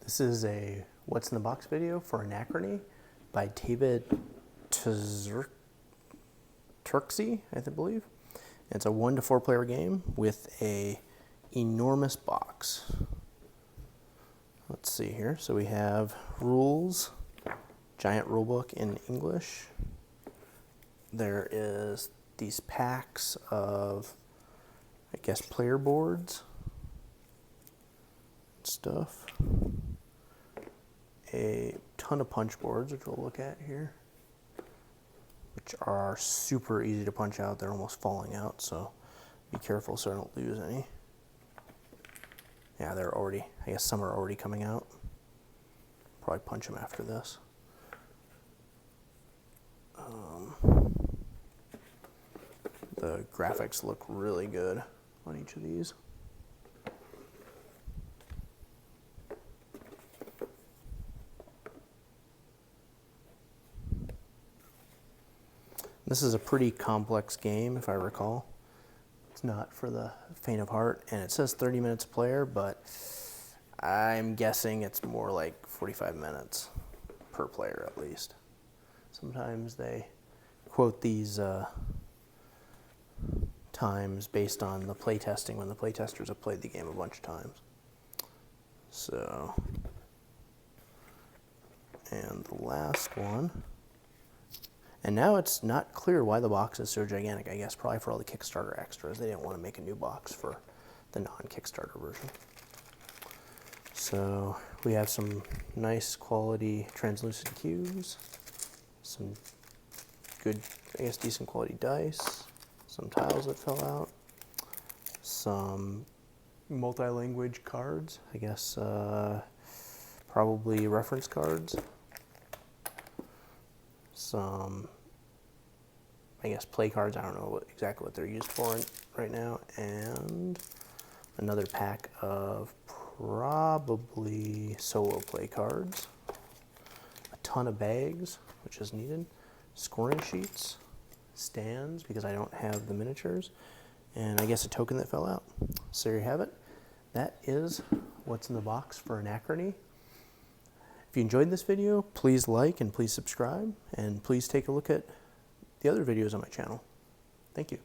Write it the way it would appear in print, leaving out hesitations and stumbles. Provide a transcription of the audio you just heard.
This is a What's in the Box video for Anachrony by David Turkczi, I believe. It's a 1 to 4 player game with a enormous box. Let's see here. So we have rules, giant rulebook in English. There is these packs of, I guess, player boards and stuff. A ton of punch boards, which we'll look at here, which are super easy to punch out. They're almost falling out, so be careful so I don't lose any. Yeah, they're already, I guess some are already coming out. Probably punch them after this. The graphics look really good on each of these. This is a pretty complex game, if I recall. It's not for the faint of heart, and it says 30 minutes a player, but I'm guessing it's more like 45 minutes per player at least. Sometimes they quote these times based on the play testing, when the play testers have played the game a bunch of times. So, and the last one. And now it's not clear why the box is so gigantic. I guess probably for all the Kickstarter extras. They didn't want to make a new box for the non-Kickstarter version. So we have some nice quality translucent cubes, some good, I guess, decent quality dice, some tiles that fell out, some multi-language cards, I guess probably reference cards, some, I guess, play cards. I don't know exactly what they're used for right now, and another pack of probably solo play cards, a ton of bags, which is needed, scoring sheets, stands, because I don't have the miniatures, and I guess a token that fell out. So there you have it. That is what's in the box for Anachrony. If you enjoyed this video, please like and please subscribe, and please take a look at the other videos on my channel. Thank you.